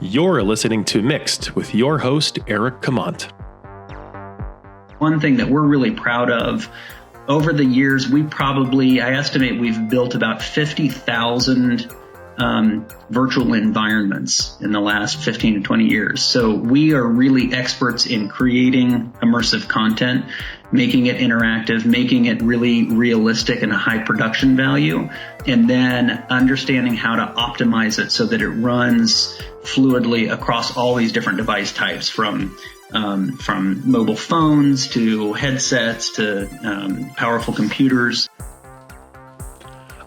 You're listening to Mixed with your host, Eric Kamont. One thing that we're really proud of, over the years, I estimate we've built about 50,000 virtual environments in the last 15 to 20 years. So we are really experts in creating immersive content, making it interactive, making it really realistic and a high production value, and then understanding how to optimize it so that it runs fluidly across all these different device types, from mobile phones to headsets to powerful computers.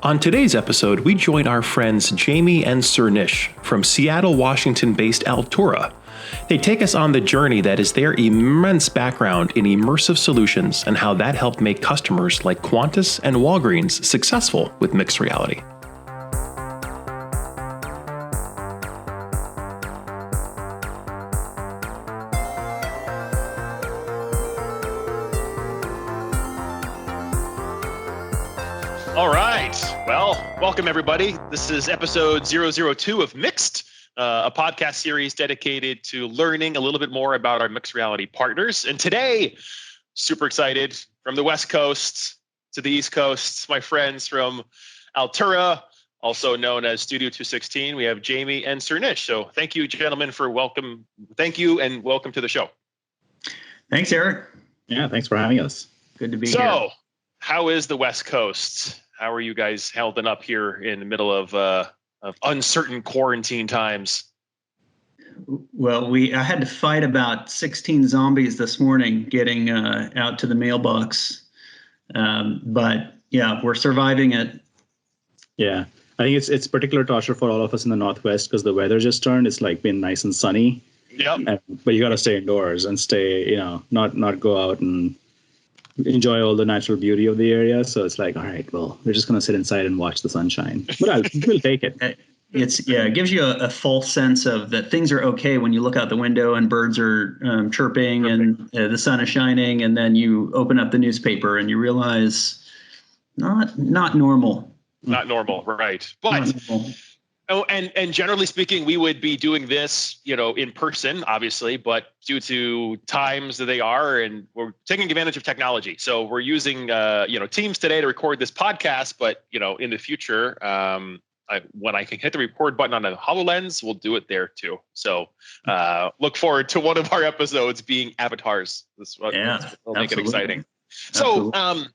On today's episode, we join our friends Jamie and Surnish from Seattle, Washington-based Altoura. They take us on the journey that is their immense background in immersive solutions and how that helped make customers like Qantas and Walgreens successful with mixed reality. All right. Well, welcome everybody. This is episode 002 of Mixed, a podcast series dedicated to learning a little bit more about our mixed reality partners. And today, super excited, from the West Coast to the East Coast, my friends from Altoura, also known as Studio 216, we have Jamie and Surnish. So thank you, gentlemen, for welcome. Thank you and welcome to the show. Thanks, Eric. Yeah, thanks for having us. Good to be here. So, how is the West Coast? How are you guys holding up here in the middle of uncertain quarantine times? Well, I had to fight about 16 zombies this morning getting out to the mailbox. But yeah, we're surviving it. Yeah, I think it's particular torture for all of us in the Northwest because the weather just turned. It's like been nice and sunny. Yep. But you got to stay indoors and stay, not go out and enjoy all the natural beauty of the area. So it's like, all right, well, we're just going to sit inside and watch the sunshine. But we'll take it. It gives you a false sense of that things are okay when you look out the window and birds are chirping and the sun is shining, and then you open up the newspaper and you realize not normal. Not normal, right? But and generally speaking, we would be doing this, in person, obviously, but due to times that they are, and we're taking advantage of technology. So we're using, Teams today to record this podcast, but in the future, when I can hit the record button on a HoloLens, we'll do it there too. So look forward to one of our episodes being avatars. We'll make it exciting. Absolutely.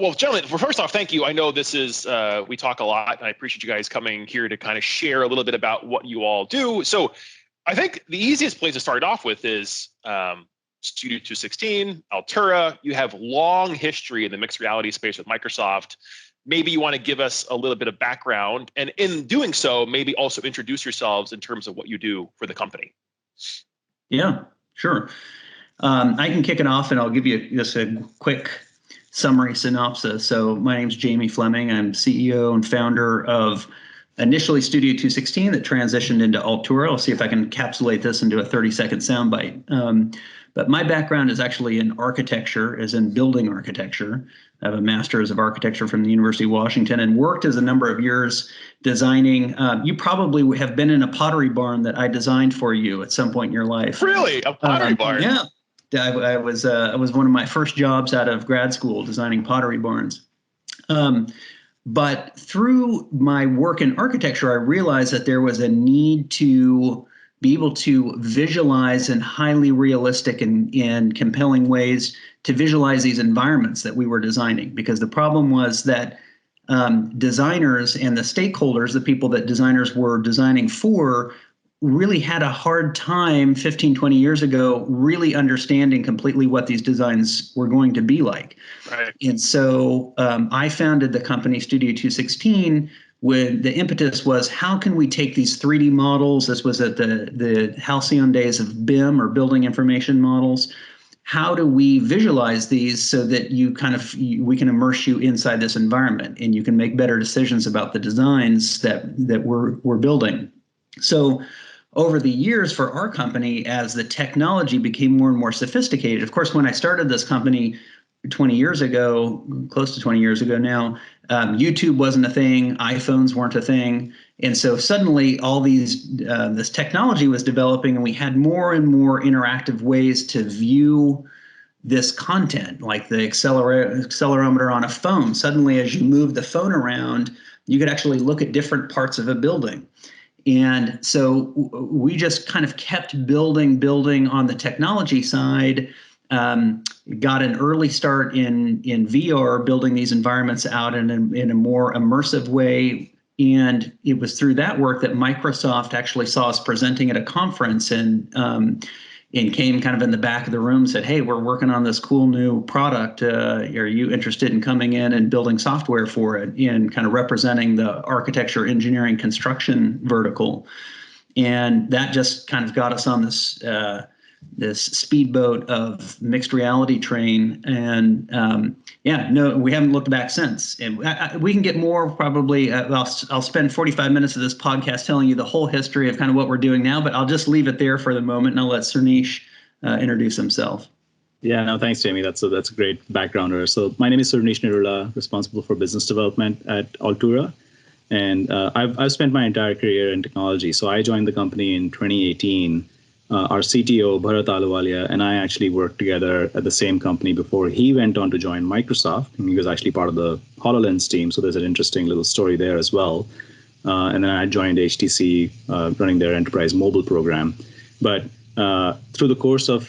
Well, gentlemen, first off, thank you. I know this is, we talk a lot, and I appreciate you guys coming here to kind of share a little bit about what you all do. So I think the easiest place to start off with is Studio 216, Altoura. You have long history in the mixed reality space with Microsoft. Maybe you want to give us a little bit of background, and in doing so, maybe also introduce yourselves in terms of what you do for the company. Yeah, sure. I can kick it off, and I'll give you just a quick summary synopsis. So my name's Jamie Fleming. I'm CEO and founder of initially Studio 216 that transitioned into Altoura. I'll see if I can encapsulate this into a 30-second soundbite. But my background is actually in architecture, as in building architecture. I have a master's of architecture from the University of Washington and worked as a number of years designing. You probably have been in a pottery barn that I designed for you at some point in your life. Really? A pottery barn? Yeah. I was one of my first jobs out of grad school designing pottery barns. But through my work in architecture, I realized that there was a need to be able to visualize in highly realistic and compelling ways to visualize these environments that we were designing. Because the problem was that designers and the stakeholders, the people that designers were designing for, really had a hard time 15, 20 years ago really understanding completely what these designs were going to be like. Right. And so I founded the company Studio 216 when the impetus was, how can we take these 3D models? This was at the halcyon days of BIM, or building information models. How do we visualize these so that we can immerse you inside this environment and you can make better decisions about the designs that we're building? So over the years for our company, as the technology became more and more sophisticated, of course, when I started this company, 20 years ago, close to 20 years ago now, YouTube wasn't a thing, iPhones weren't a thing. And so suddenly all this technology was developing, and we had more and more interactive ways to view this content, like the accelerometer on a phone. Suddenly, as you move the phone around, you could actually look at different parts of a building. And so we just kind of kept building on the technology side. Got an early start in VR, building these environments out in a more immersive way. And it was through that work that Microsoft actually saw us presenting at a conference, and came kind of in the back of the room, said, "Hey, we're working on this cool new product. Are you interested in coming in and building software for it?" And kind of representing the architecture, engineering, construction vertical. And that just kind of got us on this speedboat of mixed reality train. And we haven't looked back since. And we can get more probably. I'll spend 45 minutes of this podcast telling you the whole history of kind of what we're doing now, but I'll just leave it there for the moment, and I'll let Surneesh introduce himself. Yeah, no, thanks, Jamie. That's a great backgrounder. So my name is Surneesh Nirula, responsible for business development at Altoura. And I've spent my entire career in technology. So I joined the company in 2018. Our CTO, Bharat Ahluwalia, and I actually worked together at the same company before he went on to join Microsoft. And he was actually part of the HoloLens team, so there's an interesting little story there as well. And then I joined HTC, running their enterprise mobile program. But through the course of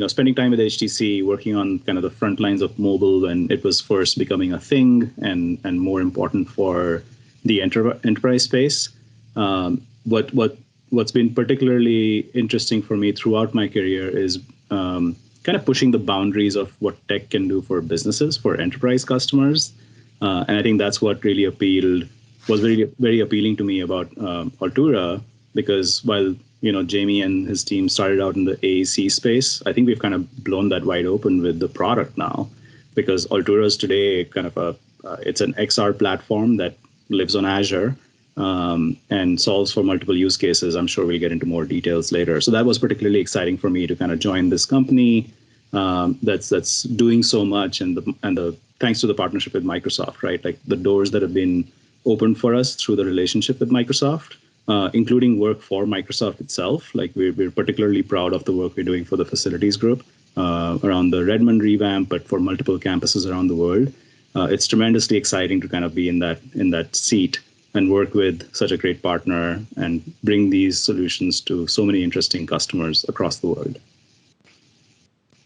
spending time with HTC, working on kind of the front lines of mobile when it was first becoming a thing and more important for the enterprise space, what's been particularly interesting for me throughout my career is kind of pushing the boundaries of what tech can do for businesses, for enterprise customers. And I think that's what really was very, very appealing to me about Altoura, because while Jamie and his team started out in the AEC space, I think we've kind of blown that wide open with the product now, because Altoura is today kind of it's an XR platform that lives on Azure. And solves for multiple use cases. I'm sure we'll get into more details later. So that was particularly exciting for me to kind of join this company that's doing so much, and thanks to the partnership with Microsoft, right? Like the doors that have been opened for us through the relationship with Microsoft, including work for Microsoft itself. Like we're particularly proud of the work we're doing for the facilities group around the Redmond revamp, but for multiple campuses around the world. It's tremendously exciting to kind of be in that seat and work with such a great partner and bring these solutions to so many interesting customers across the world.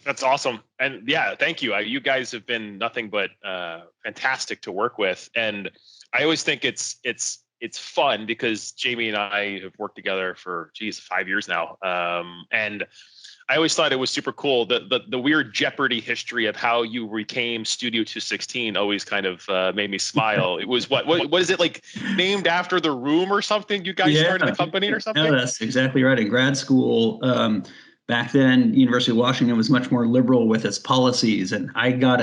That's awesome. And yeah, thank you. You guys have been nothing but fantastic to work with. And I always think it's fun because Jamie and I have worked together for 5 years now. And I always thought it was super cool. The weird Jeopardy history of how you became Studio 216 always kind of made me smile. It was what is it, like named after the room or something? You guys started the company or something? Yeah, that's exactly right. In grad school, back then, University of Washington was much more liberal with its policies, and I got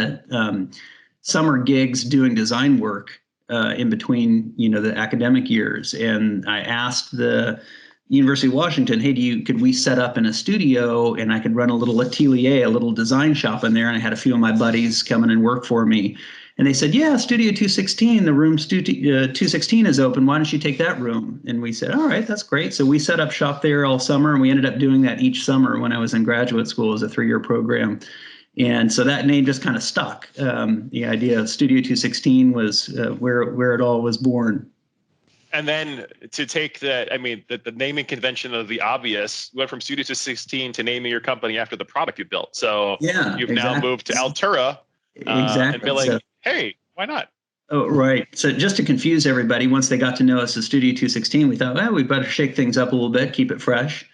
summer gigs doing design work in between, the academic years, and I asked the University of Washington, "Hey, could we set up in a studio and I could run a little atelier, a little design shop in there?" And I had a few of my buddies come in and work for me. And they said, "Yeah, Studio 216, the room 216 is open. Why don't you take that room?" And we said, "All right, that's great." So we set up shop there all summer, and we ended up doing that each summer when I was in graduate school as a 3-year program. And so that name just kind of stuck. The idea of Studio 216 was where it all was born. And then to take the naming convention of the obvious, went from Studio 216 to naming your company after the product you built. So you've now moved to Altoura and be like, hey, why not? Oh, right. So just to confuse everybody, once they got to know us as Studio 216, we thought, well, we better shake things up a little bit, keep it fresh.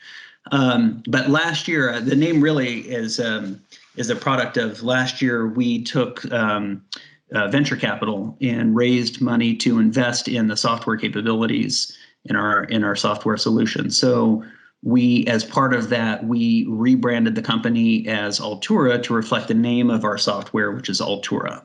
But last year, the name really is a product of last year. We took venture capital and raised money to invest in the software capabilities in our software solution. So as part of that, we rebranded the company as Altoura to reflect the name of our software, which is Altoura.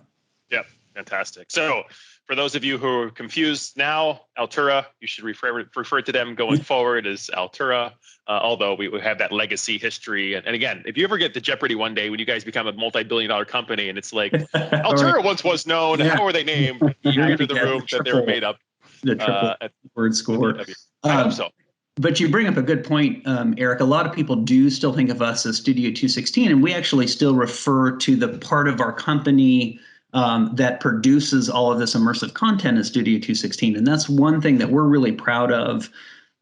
Yep, fantastic. So For those of you who are confused now, Altoura, you should refer to them going forward as Altoura, although we have that legacy history. And again, if you ever get to Jeopardy one day when you guys become a multi-billion-dollar company and it's like, Altoura once was known, how were they named? You enter the room that they were made up. The triple word score. I hope so. But you bring up a good point, Eric. A lot of people do still think of us as Studio 216, and we actually still refer to the part of our company that produces all of this immersive content as Studio 216. And that's one thing that we're really proud of.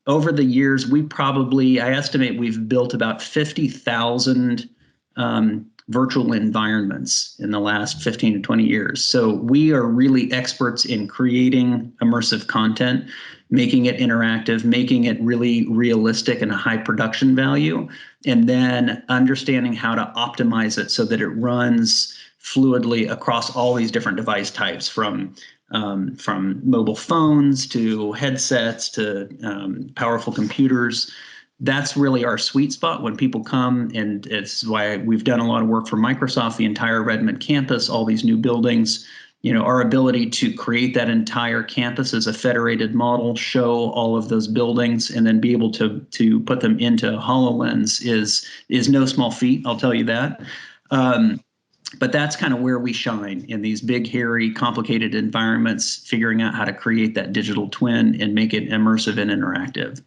Over the years, I estimate we've built about 50,000 virtual environments in the last 15 to 20 years. So we are really experts in creating immersive content, making it interactive, making it really realistic and a high production value, and then understanding how to optimize it so that it runs fluidly across all these different device types, from mobile phones to headsets to powerful computers. That's really our sweet spot when people come, and it's why we've done a lot of work for Microsoft, the entire Redmond campus, all these new buildings. Our ability to create that entire campus as a federated model, show all of those buildings, and then be able to put them into HoloLens is no small feat, I'll tell you that. But that's kind of where we shine, in these big, hairy, complicated environments, figuring out how to create that digital twin and make it immersive and interactive.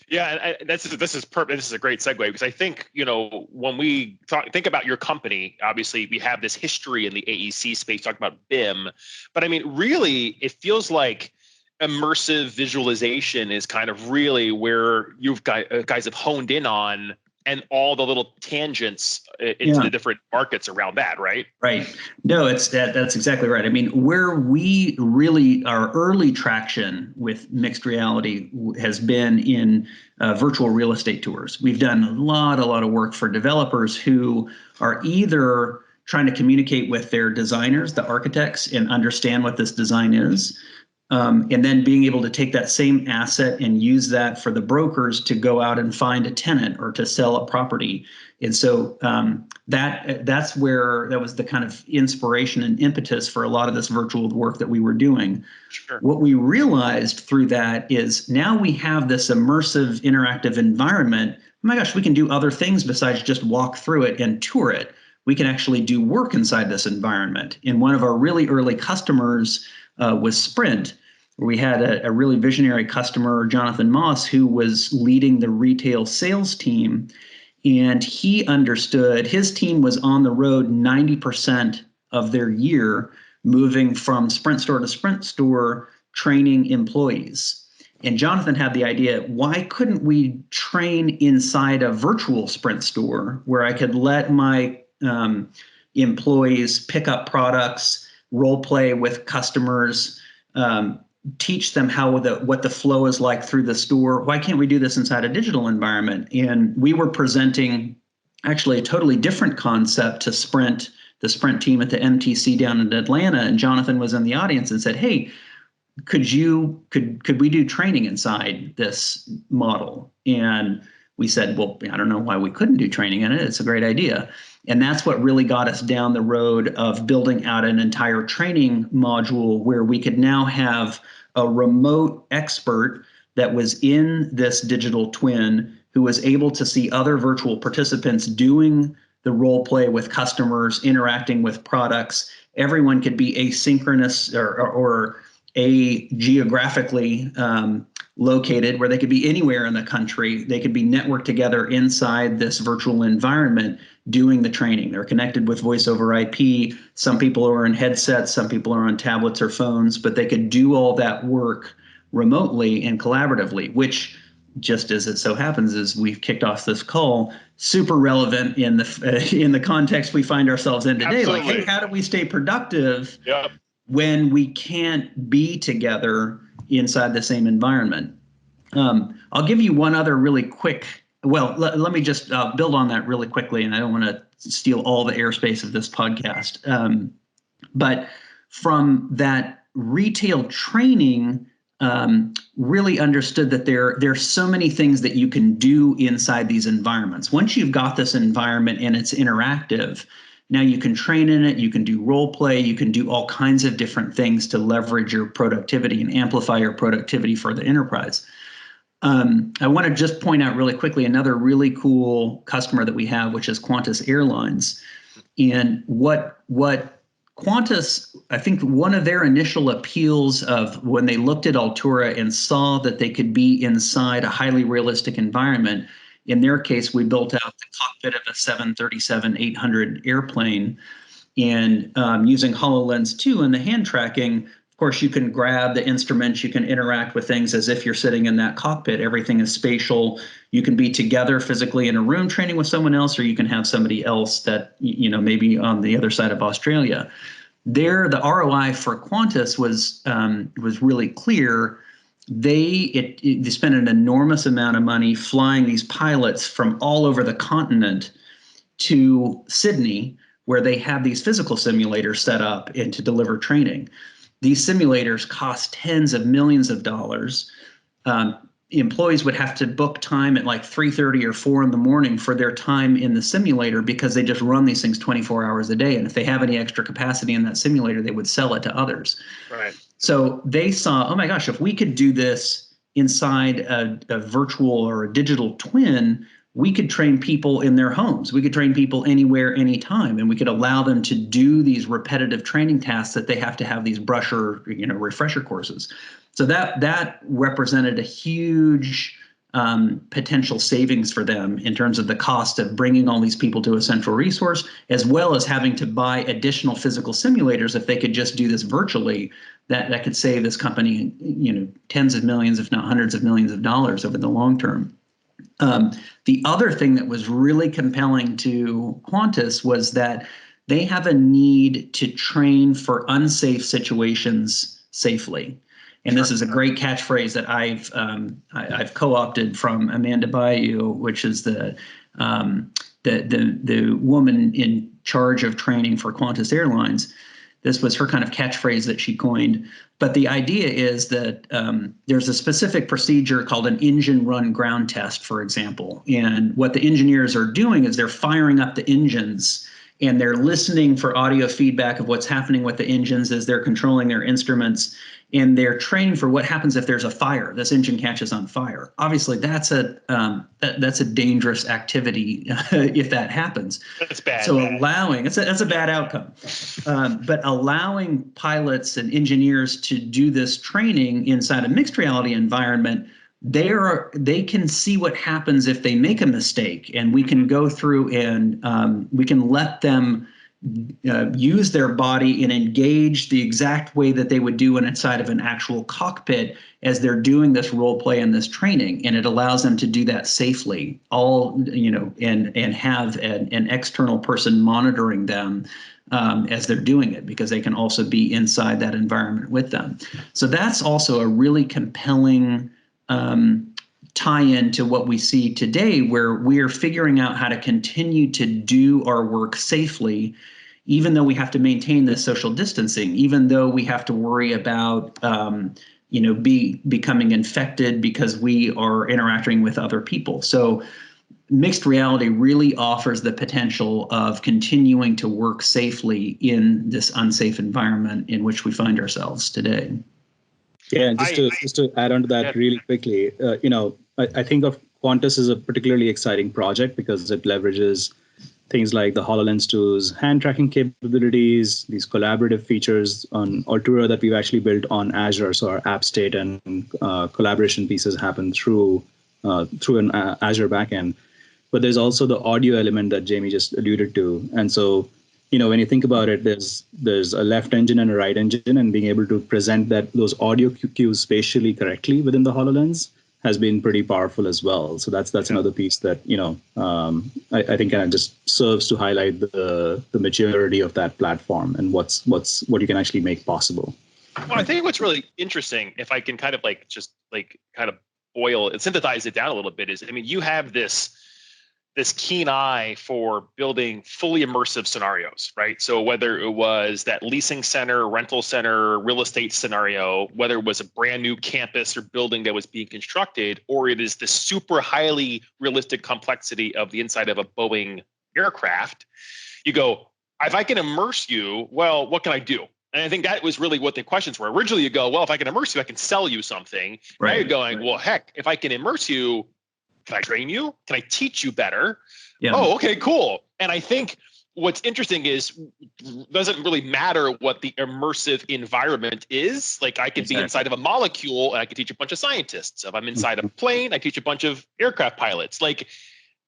Yeah, and this is perfect. This is a great segue, because I think, when we think about your company, obviously we have this history in the AEC space, talking about BIM, but I mean, really, it feels like immersive visualization is kind of really where you've guys have honed in on, and all the little tangents into the different markets around that, right? Right. No, that's exactly right. I mean, where we really, our early traction with mixed reality has been in virtual real estate tours. We've done a lot of work for developers who are either trying to communicate with their designers, the architects, and understand what this design is, and then being able to take that same asset and use that for the brokers to go out and find a tenant or to sell a property. And so that was the kind of inspiration and impetus for a lot of this virtual work that we were doing. Sure. What we realized through that is now we have this immersive, interactive environment. Oh my gosh, we can do other things besides just walk through it and tour it. We can actually do work inside this environment. And one of our really early customers was Sprint. We had a really visionary customer, Jonathan Moss, who was leading the retail sales team. And he understood his team was on the road 90% of their year, moving from Sprint store to Sprint store, training employees. And Jonathan had the idea, why couldn't we train inside a virtual Sprint store where I could let my employees pick up products, role play with customers, teach them what the flow is like through the store. Why can't we do this inside a digital environment? And we were presenting actually a totally different concept to Sprint, the Sprint team at the MTC down in Atlanta. And Jonathan was in the audience and said, hey, could we do training inside this model? And we said, well, I don't know why we couldn't do training in it. It's a great idea. And that's what really got us down the road of building out an entire training module where we could now have a remote expert that was in this digital twin who was able to see other virtual participants doing the role play with customers, interacting with products. Everyone could be asynchronous or geographically located, where they could be anywhere in the country. They could be networked together inside this virtual environment doing the training. They're connected with voice over IP. Some people are in headsets, some people are on tablets or phones, but they could do all that work remotely and collaboratively, which, just as it so happens, as we've kicked off this call, super relevant in the context we find ourselves in today. Absolutely. Like, hey, how do we stay productive when we can't be together inside the same environment? I'll give you one other really quick, let me just build on that really quickly, and I don't want to steal all the airspace of this podcast. But from that retail training, really understood that there's so many things that you can do inside these environments. Once you've got this environment and it's interactive, Now you can train in it, you can do role play, you can do all kinds of different things to leverage your productivity and amplify your productivity for the enterprise. I want to just point out really quickly another really cool customer that we have, which is Qantas Airlines. And what Qantas, I think one of their initial appeals of when they looked at Altoura and saw that they could be inside a highly realistic environment, in their case, we built out the cockpit of a 737-800 airplane, and using HoloLens 2 and the hand tracking, of course, you can grab the instruments, you can interact with things as if you're sitting in that cockpit. Everything is spatial. You can be together physically in a room training with someone else, or you can have somebody else that, maybe on the other side of Australia. There, the ROI for Qantas was really clear. They spent an enormous amount of money flying these pilots from all over the continent to Sydney, where they have these physical simulators set up and to deliver training. These simulators cost tens of millions of dollars. Employees would have to book time at like 3:30 or 4 in the morning for their time in the simulator, because they just run these things 24 hours a day. And if they have any extra capacity in that simulator, they would sell it to others. Right. So they saw, oh my gosh, if we could do this inside a virtual or a digital twin, we could train people in their homes. We could train people anywhere, anytime, and we could allow them to do these repetitive training tasks that they have to have these brusher, refresher courses. So that represented a huge potential savings for them in terms of the cost of bringing all these people to a central resource, as well as having to buy additional physical simulators. If they could just do this virtually, that could save this company, tens of millions, if not hundreds of millions of dollars over the long term. The other thing that was really compelling to Qantas was that they have a need to train for unsafe situations safely. And this is a great catchphrase that I've co-opted from Amanda Bayou, which is the woman in charge of training for Qantas Airlines. This was her kind of catchphrase that she coined. But the idea is that there's a specific procedure called an engine run ground test, for example. And what the engineers are doing is they're firing up the engines, and they're listening for audio feedback of what's happening with the engines as they're controlling their instruments. And they're training for what happens if there's a fire. This engine catches on fire. Obviously, that's a dangerous activity if that happens. That's bad. So that's a bad outcome. But allowing pilots and engineers to do this training inside a mixed reality environment, they can see what happens if they make a mistake, and we can go through and we can let them use their body and engage the exact way that they would do inside of an actual cockpit as they're doing this role play and this training. And it allows them to do that safely, and have an external person monitoring them as they're doing it, because they can also be inside that environment with them. So that's also a really compelling tie-in to what we see today, where we are figuring out how to continue to do our work safely, even though we have to maintain this social distancing, even though we have to worry about becoming infected because we are interacting with other people. So mixed reality really offers the potential of continuing to work safely in this unsafe environment in which we find ourselves today. Yeah, and just to add on to that really quickly, I think of Qantas as a particularly exciting project because it leverages things like the HoloLens 2's hand tracking capabilities, these collaborative features on Altoura that we've actually built on Azure. So our app state and collaboration pieces happen through an Azure backend. But there's also the audio element that Jamie just alluded to. And so, when you think about it, there's a left engine and a right engine, and being able to present those audio cues spatially correctly within the HoloLens has been pretty powerful as well. So that's another piece that I think kind of just serves to highlight the maturity of that platform and what you can actually make possible. Well, I think what's really interesting, if I can kind of boil it, synthesize it down a little bit, is you have this keen eye for building fully immersive scenarios, right? So whether it was that leasing center, rental center, real estate scenario, whether it was a brand new campus or building that was being constructed, or it is the super highly realistic complexity of the inside of a Boeing aircraft, you go, if I can immerse you, well, what can I do? And I think that was really what the questions were. Originally, you go, well, if I can immerse you, I can sell you something. Right. Now you're going, well, heck, if I can immerse you, can I train you? Can I teach you better? Yeah. Oh, okay, cool. And I think what's interesting is doesn't really matter what the immersive environment is. Like I could be inside of a molecule and I could teach a bunch of scientists. If I'm inside of a plane, I teach a bunch of aircraft pilots. Like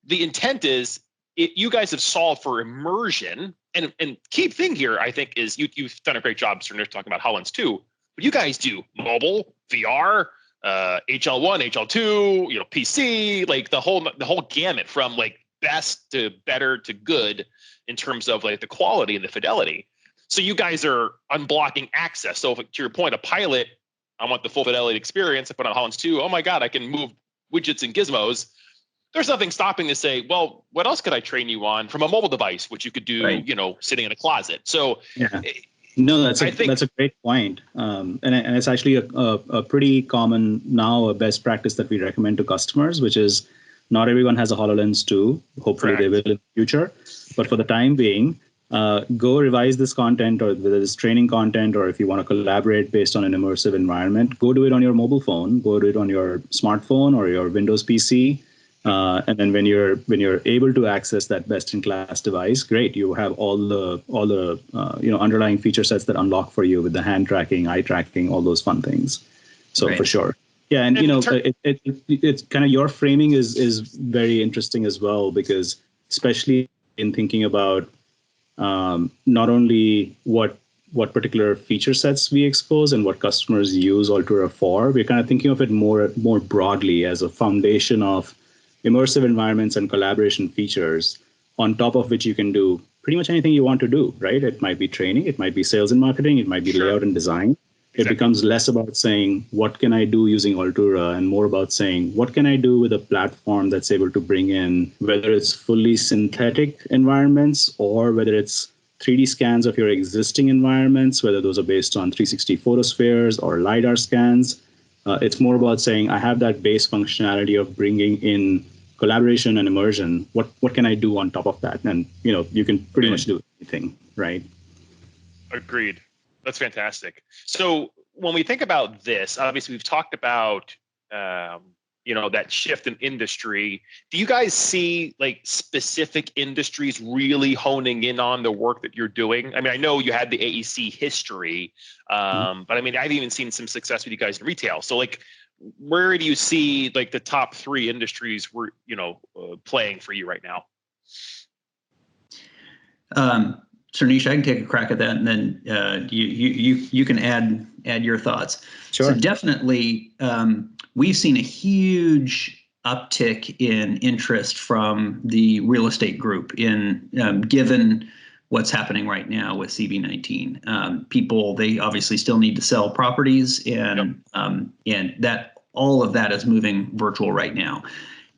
the intent is you guys have solved for immersion. And key thing here, I think, is you've done a great job, Sir Nick, talking about HoloLens 2. But you guys do mobile, VR, HL1, HL2, PC, like the whole gamut from like best to better to good in terms of like the quality and the fidelity. So you guys are unblocking access. So to your point, a pilot, I want the full fidelity experience. I put on HoloLens 2. Oh my God, I can move widgets and gizmos. There's nothing stopping to say, well, what else could I train you on from a mobile device, which you could do, sitting in a closet. So yeah. No, that's a great point. And it's actually a pretty common now, a best practice that we recommend to customers, which is not everyone has a HoloLens 2. Hopefully they will in the future. But for the time being, go revise this content, or whether it's training content, or if you want to collaborate based on an immersive environment, go do it on your mobile phone, go do it on your smartphone or your Windows PC. And then when you're able to access that best-in-class device, great, you have all the underlying feature sets that unlock for you with the hand tracking, eye tracking, all those fun things. So for sure, yeah, and it's kind of your framing is very interesting as well, because especially in thinking about not only what particular feature sets we expose and what customers use Altoura for, we're kind of thinking of it more broadly as a foundation of immersive environments and collaboration features on top of which you can do pretty much anything you want to do, right? It might be training, it might be sales and marketing, it might be layout and design. Exactly. It becomes less about saying, what can I do using Altoura, and more about saying, what can I do with a platform that's able to bring in, whether it's fully synthetic environments or whether it's 3D scans of your existing environments, whether those are based on 360 photospheres or LiDAR scans. It's more about saying, I have that base functionality of bringing in collaboration and immersion. What can I do on top of that? And you can pretty much do anything, right? Agreed. That's fantastic. So when we think about this, obviously we've talked about that shift in industry. Do you guys see like specific industries really honing in on the work that you're doing? I mean, I know you had the AEC history, but I mean, I've even seen some success with you guys in retail. So like, where do you see like the top 3 industries playing for you right now? Cernish, I can take a crack at that, and then you can add your thoughts. Sure. So definitely, we've seen a huge uptick in interest from the real estate group in given what's happening right now with CV19. People, they obviously still need to sell properties, and that all of that is moving virtual right now.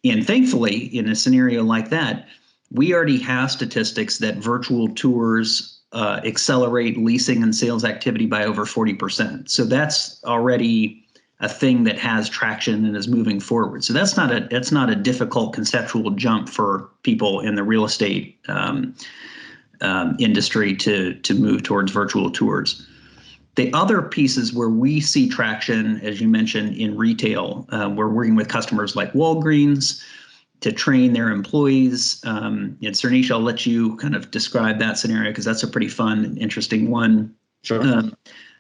And thankfully, in a scenario like that, we already have statistics that virtual tours accelerate leasing and sales activity by over 40%. So that's already a thing that has traction and is moving forward. So that's not a difficult conceptual jump for people in the real estate industry to move towards virtual tours. The other pieces where we see traction, as you mentioned, in retail, we're working with customers like Walgreens to train their employees. And Cernish, I'll let you kind of describe that scenario, because that's a pretty fun and interesting one. Sure.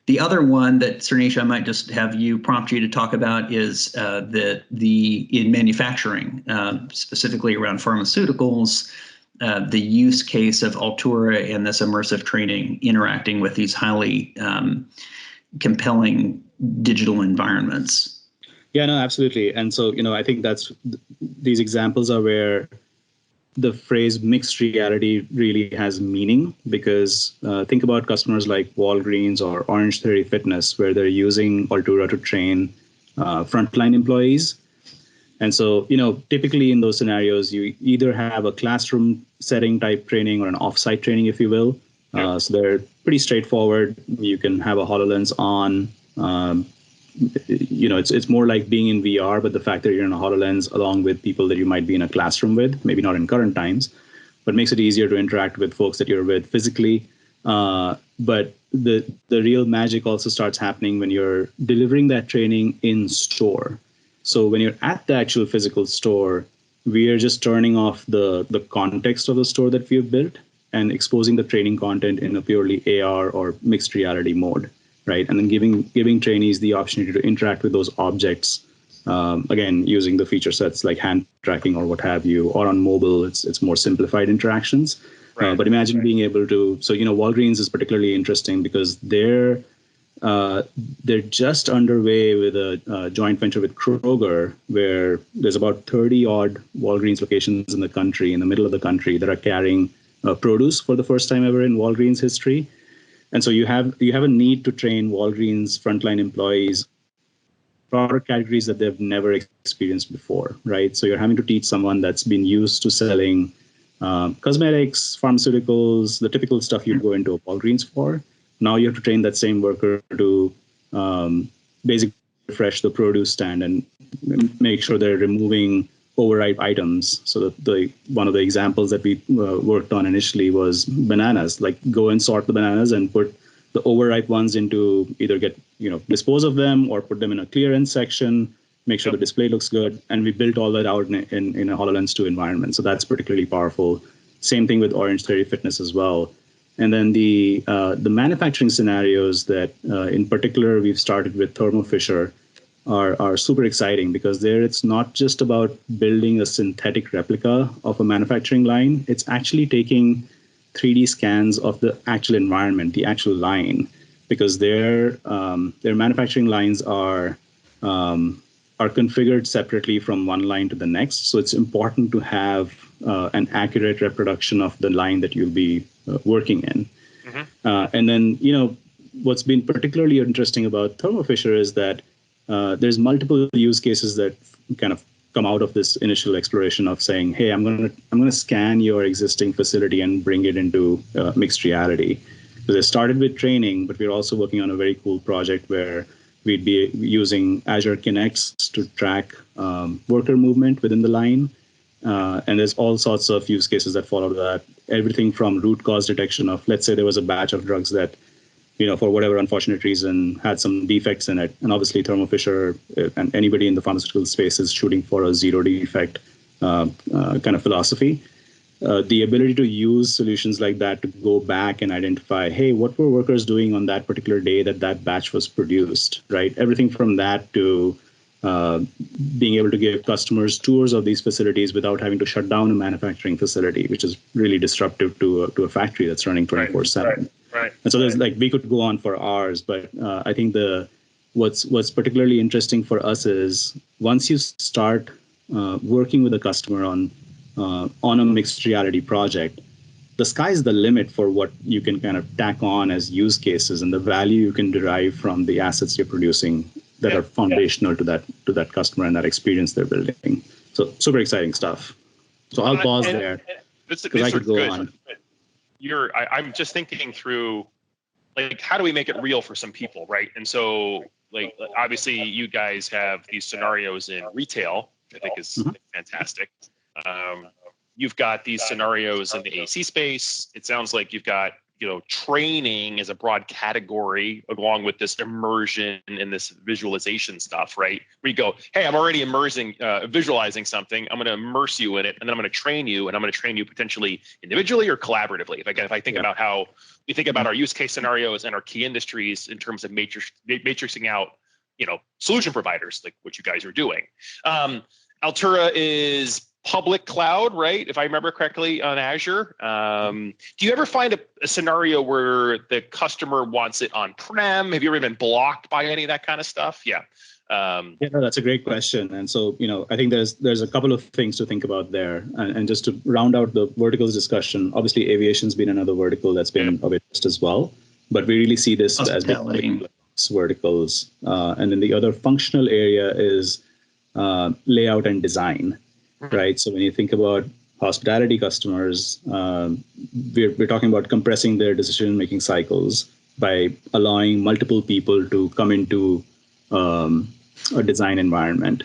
The other one that, Cernish, I might just have you prompt you to talk about is in manufacturing, specifically around pharmaceuticals, the use case of Altoura and this immersive training interacting with these highly compelling digital environments. Yeah, no, absolutely. And so, I think these examples are where the phrase mixed reality really has meaning, because think about customers like Walgreens or Orange Theory Fitness, where they're using Altoura to train frontline employees. And so, typically in those scenarios, you either have a classroom setting type training or an offsite training, if you will. Yep. So they're pretty straightforward. You can have a HoloLens on. It's more like being in VR, but the fact that you're in a HoloLens along with people that you might be in a classroom with, maybe not in current times, but makes it easier to interact with folks that you're with physically. But the real magic also starts happening when you're delivering that training in store. So when you're at the actual physical store, we are just turning off the context of the store that we've built and exposing the training content in a purely AR or mixed reality mode, right? And then giving trainees the opportunity to interact with those objects, again, using the feature sets like hand tracking or what have you, or on mobile, it's more simplified interactions. Right. But imagine being able to, so, Walgreens is particularly interesting because they're just underway with a joint venture with Kroger, where there's about 30 odd Walgreens locations in the country, in the middle of the country, that are carrying produce for the first time ever in Walgreens history. And so you have a need to train Walgreens frontline employees product categories that they've never experienced before, right? So you're having to teach someone that's been used to selling cosmetics, pharmaceuticals, the typical stuff you'd go into a Walgreens for. Now you have to train that same worker to basically refresh the produce stand and make sure they're removing overripe items. So one of the examples that we worked on initially was bananas. Like, go and sort the bananas and put the overripe ones into either dispose of them or put them in a clearance section, make sure the display looks good. And we built all that out in a HoloLens 2 environment. So that's particularly powerful. Same thing with Orange Theory Fitness as well. And then the manufacturing scenarios that in particular we've started with Thermo Fisher are super exciting, because there it's not just about building a synthetic replica of a manufacturing line. It's actually taking 3D scans of the actual environment, the actual line, because their manufacturing lines are configured separately from one line to the next. So it's important to have an accurate reproduction of the line that you'll be working in. Mm-hmm. And then, what's been particularly interesting about Thermo Fisher is that there's multiple use cases that kind of come out of this initial exploration of saying, hey, I'm gonna scan your existing facility and bring it into mixed reality. So they started with training, but we're also working on a very cool project where we'd be using Azure Kinects to track worker movement within the line. And there's all sorts of use cases that follow that. Everything from root cause detection of, let's say there was a batch of drugs that, for whatever unfortunate reason, had some defects in it. And obviously Thermo Fisher and anybody in the pharmaceutical space is shooting for a zero defect kind of philosophy. The ability to use solutions like that to go back and identify, hey, what were workers doing on that particular day that batch was produced, right? Everything from that to being able to give customers tours of these facilities without having to shut down a manufacturing facility, which is really disruptive to a factory that's running 24/7. Right. And so there's we could go on for hours, but I think what's particularly interesting for us is once you start working with a customer on a mixed reality project, the sky's the limit for what you can kind of tack on as use cases and the value you can derive from the assets you're producing that are foundational to that customer and that experience they're building. So super exciting stuff. So I'll pause there because I could go on. I'm just thinking through, how do we make it real for some people, right? And so, obviously, you guys have these scenarios in retail, which I think is fantastic. You've got these scenarios in the AC space. It sounds like you've got, training as a broad category along with this immersion and this visualization stuff, right? Where you go, hey, I'm already visualizing something. I'm going to immerse you in it, and then I'm going to train you, and I'm going to train you potentially individually or collaboratively. If I think about how we think about our use case scenarios and our key industries in terms of matrixing out, solution providers, like what you guys are doing. Altoura is public cloud, right? If I remember correctly, on Azure. Do you ever find a scenario where the customer wants it on-prem? Have you ever been blocked by any of that kind of stuff? Yeah. No, that's a great question. And so, I think there's a couple of things to think about there. And just to round out the verticals discussion, obviously aviation's been another vertical that's been of interest as well. But we really see this as big verticals. And then the other functional area is layout and design. Right. So when you think about hospitality customers, we're talking about compressing their decision-making cycles by allowing multiple people to come into a design environment.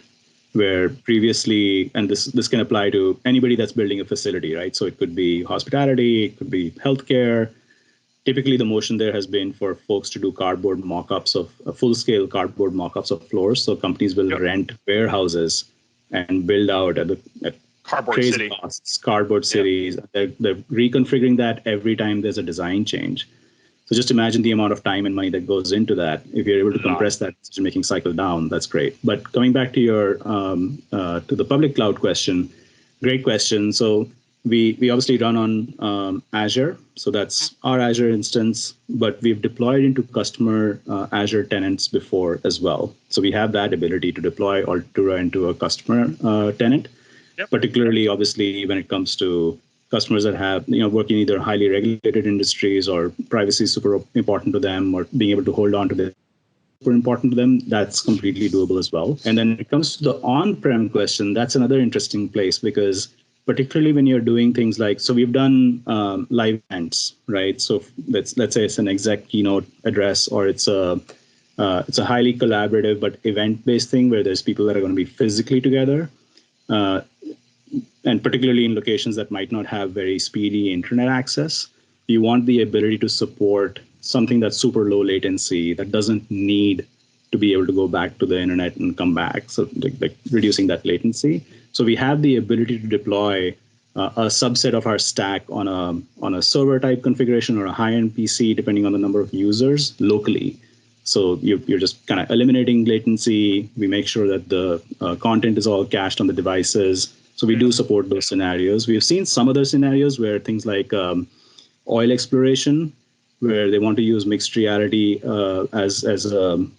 where previously, and this can apply to anybody that's building a facility, right? So it could be hospitality, it could be healthcare. Typically, the motion there has been for folks to do cardboard mock-ups of full-scale cardboard mock-ups of floors. So companies will rent warehouses and build out at Cardboard crazy city. costs, cardboard cities. They're reconfiguring that every time there's a design change. So just imagine the amount of time and money that goes into that. If you're able to compress that decision-making cycle down, that's great. But coming back to your to the public cloud question, great question. So we obviously run on Azure, so that's our Azure instance. But we've deployed into customer Azure tenants before as well. So we have that ability to deploy Altoura into a customer tenant. Yep. Particularly, obviously, when it comes to customers that have, work in either highly regulated industries or privacy is super important to them, or being able to hold on to the super important to them, that's completely doable as well. And then when it comes to the on-prem question, that's another interesting place, because particularly when you're doing things like, so we've done live events, right? So let's say it's an exec keynote address, or it's a highly collaborative but event-based thing where there's people that are going to be physically together. And particularly in locations that might not have very speedy internet access, you want the ability to support something that's super low latency, that doesn't need to be able to go back to the internet and come back. So like reducing that latency. So we have the ability to deploy a subset of our stack on a server type configuration or a high-end PC, depending on the number of users locally. So you're just kind of eliminating latency. We make sure that the content is all cached on the devices. So we do support those scenarios. We've seen some other scenarios where things like oil exploration, where they want to use mixed reality as an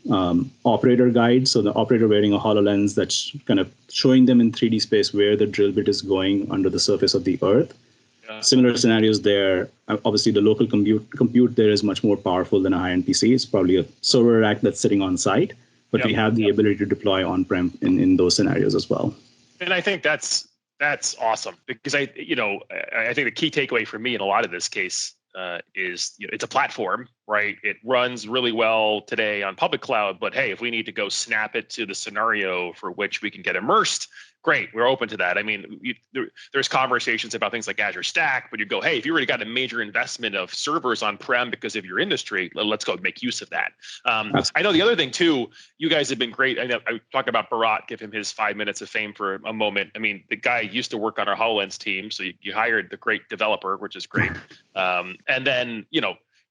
operator guide. So the operator wearing a HoloLens that's kind of showing them in 3D space where the drill bit is going under the surface of the Earth. Similar scenarios there. Obviously, the local compute there is much more powerful than a high-end PC. It's probably a server rack that's sitting on site, but we have the ability to deploy on-prem in those scenarios as well. And I think that's awesome, because I think the key takeaway for me in a lot of this case is it's a platform, right? It runs really well today on public cloud, but hey, if we need to go snap it to the scenario for which we can get immersed, great, we're open to that. I mean, there's conversations about things like Azure Stack, but you go, hey, if you already got a major investment of servers on-prem because of your industry, let's go make use of that. I know the other thing too, you guys have been great. I know I talked about Bharat, give him his 5 minutes of fame for a moment. I mean, the guy used to work on our HoloLens team, so you hired the great developer, which is great. And then,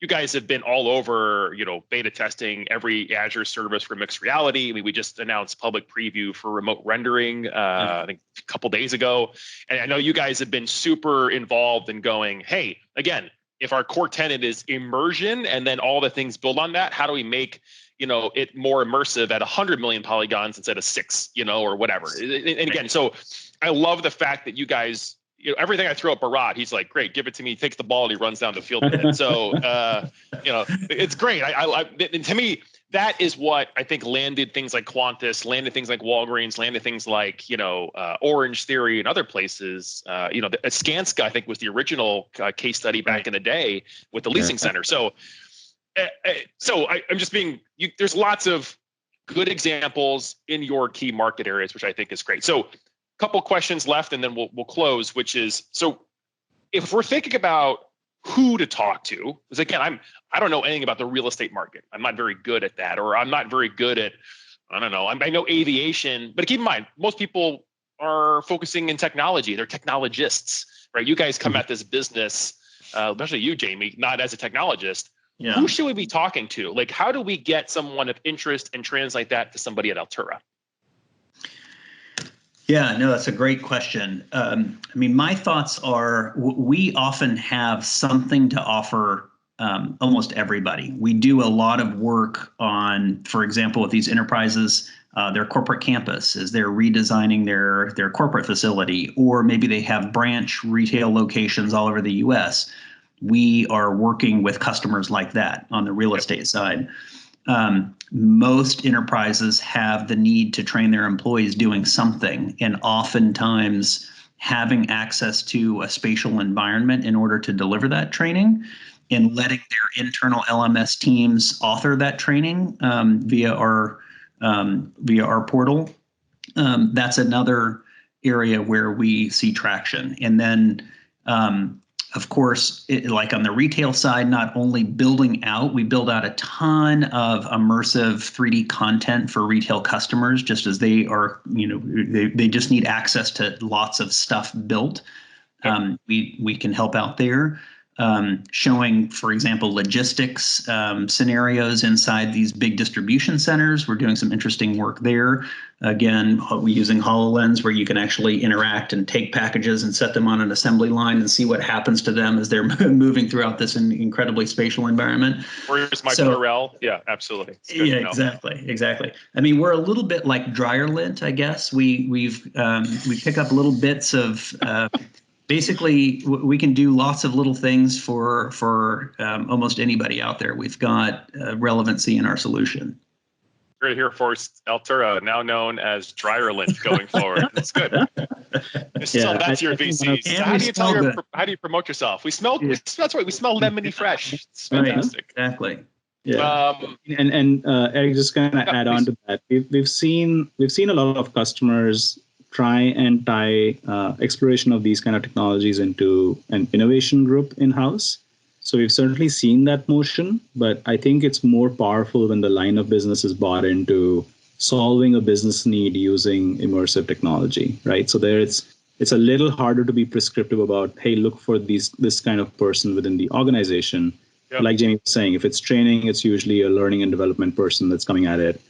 you guys have been all over, beta testing every Azure service for mixed reality. I mean, we just announced public preview for remote rendering, I think a couple days ago. And I know you guys have been super involved in going, hey, again, if our core tenet is immersion and then all the things build on that, how do we make, it more immersive at 100 million polygons instead of 6, or whatever. And again, so I love the fact that you guys, everything I throw at Bharat, he's like, great, give it to me. He takes the ball and he runs down the field with it. So, it's great. And to me, that is what I think landed things like Qantas, landed things like Walgreens, landed things like, Orange Theory and other places. Skanska, I think, was the original case study back in the day with the leasing center. So I'm just there's lots of good examples in your key market areas, which I think is great. So, couple questions left, and then we'll close, which is, so if we're thinking about who to talk to, because again, I don't know anything about the real estate market. I'm not very good at that, or I'm not very good at, I don't know, I know aviation, but keep in mind, most people are focusing in technology. They're technologists, right? You guys come at this business, especially you, Jamie, not as a technologist. Yeah. Who should we be talking to? Like, how do we get someone of interest and translate that to somebody at Altoura? Yeah, no, that's a great question. My thoughts are we often have something to offer almost everybody. We do a lot of work on, for example, with these enterprises, their corporate campus, as they're redesigning their corporate facility, or maybe they have branch retail locations all over the U.S. We are working with customers like that on the real estate side. Most enterprises have the need to train their employees doing something, and oftentimes having access to a spatial environment in order to deliver that training and letting their internal LMS teams author that training via our portal That's another area where we see traction. And then, of course, like on the retail side, not only we build out a ton of immersive 3D content for retail customers, just as they are, they just need access to lots of stuff built. We can help out there. Showing, for example, logistics scenarios inside these big distribution centers. We're doing some interesting work there. Again, we're using HoloLens, where you can actually interact and take packages and set them on an assembly line and see what happens to them as they're moving throughout this incredibly spatial enenvironment. Where's my URL? Yeah, absolutely. Yeah, exactly. I mean, we're a little bit like DryerLint, I guess. We pick up little bits of. Basically, we can do lots of little things for almost anybody out there. We've got relevancy in our solution. We're here for Altoura, now known as DryerLint, going forward. That's good. So that's your VC. So how do you promote yourself? We smell. That's right. We smell lemony fresh. It's fantastic. Right, exactly. Yeah. And Eric, just kind of add on to that. We've seen a lot of customers try and tie exploration of these kind of technologies into an innovation group in-house. So we've certainly seen that motion, but I think it's more powerful when the line of business is bought into solving a business need using immersive technology, right? So there it's a little harder to be prescriptive about, hey, look for this kind of person within the organization. Yep. Like Jamie was saying, if it's training, it's usually a learning and development person that's coming at it.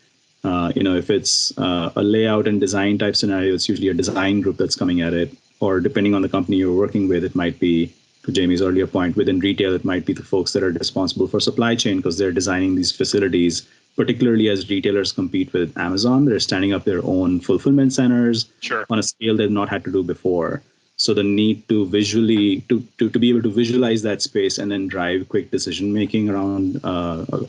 If it's a layout and design type scenario, it's usually a design group that's coming at it. Or depending on the company you're working with, it might be, to Jamie's earlier point, within retail, it might be the folks that are responsible for supply chain because they're designing these facilities, particularly as retailers compete with Amazon. They're standing up their own fulfillment centers on a scale they've not had to do before. So the need to visually, to be able to visualize that space and then drive quick decision making around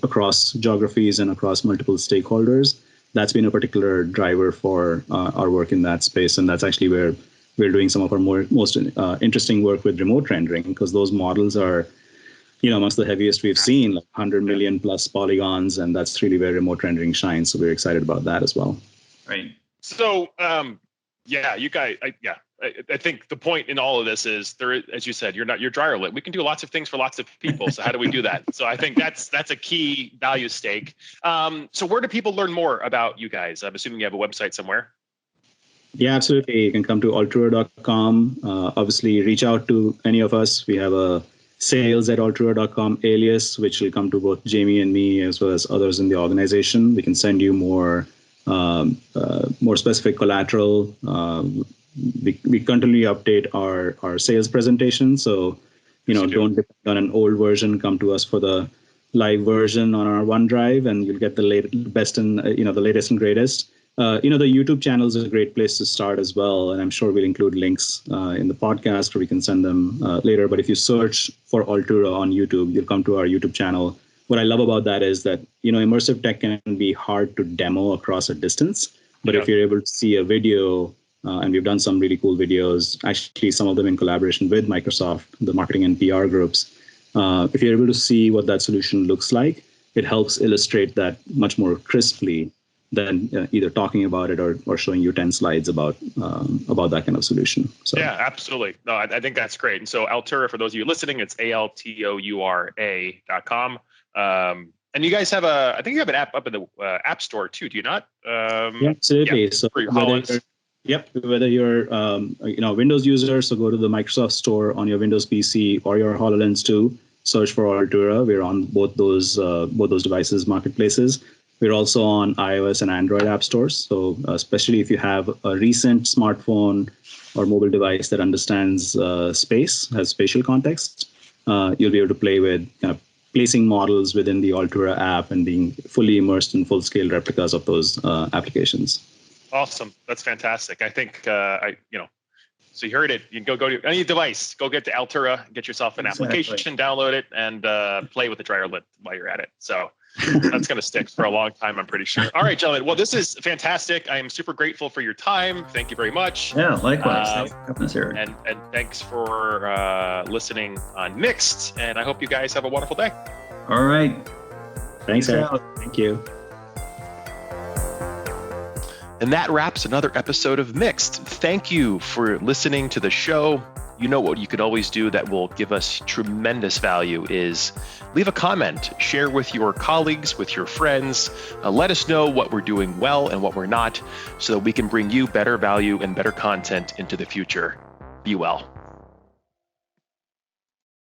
across geographies and across multiple stakeholders, that's been a particular driver for our work in that space. And that's actually where we're doing some of our most interesting work with remote rendering, because those models are, amongst the heaviest we've seen, like 100 million plus polygons, and that's really where remote rendering shines. So we're excited about that as well. Right. So, you guys, I think the point in all of this is as you said, you're DryerLint. We can do lots of things for lots of people. So how do we do that? So I think that's a key value stake. So where do people learn more about you guys? I'm assuming you have a website somewhere. Yeah, absolutely. You can come to altoura.com. Obviously, reach out to any of us. We have a sales@altoura.com alias, which will come to both Jamie and me as well as others in the organization. We can send you more specific collateral. We continually update our sales presentation. So, don't depend on an old version. Come to us for the live version on our OneDrive, and you'll get the latest and greatest. The YouTube channel is a great place to start as well. And I'm sure we'll include links in the podcast, or we can send them later. But if you search for Altoura on YouTube, you'll come to our YouTube channel. What I love about that is that, immersive tech can be hard to demo across a distance. But if you're able to see a video, and we've done some really cool videos, actually some of them in collaboration with Microsoft, the marketing and PR groups. If you're able to see what that solution looks like, it helps illustrate that much more crisply than either talking about it or showing you 10 slides about that kind of solution. So. Yeah, absolutely. No, I think that's great. And so Altoura, for those of you listening, it's altoura.com. And you guys have I think you have an app up in the App Store too, do you not? Yeah, absolutely. Yeah, so for your HoloLens. Whether you're a Windows user, so go to the Microsoft Store on your Windows PC or your HoloLens 2, search for Altoura. We're on both those devices, marketplaces. We're also on iOS and Android app stores. So especially if you have a recent smartphone or mobile device that understands space, has spatial context, you'll be able to play with kind of placing models within the Altoura app and being fully immersed in full-scale replicas of those applications. Awesome. That's fantastic. I think, so you heard it. You can go to any device, go get to Altoura, get yourself an application, download it, and play with the DryerLint while you're at it. So that's going to stick for a long time, I'm pretty sure. All right, gentlemen. Well, this is fantastic. I am super grateful for your time. Thank you very much. Yeah, likewise. Thanks for having us here. And thanks for listening on Mixed. And I hope you guys have a wonderful day. All right. Thanks, Eric. Thank you. And that wraps another episode of Mixed. Thank you for listening to the show. You know what you could always do that will give us tremendous value is leave a comment, share with your colleagues, with your friends. Let us know what we're doing well and what we're not so that we can bring you better value and better content into the future. Be well.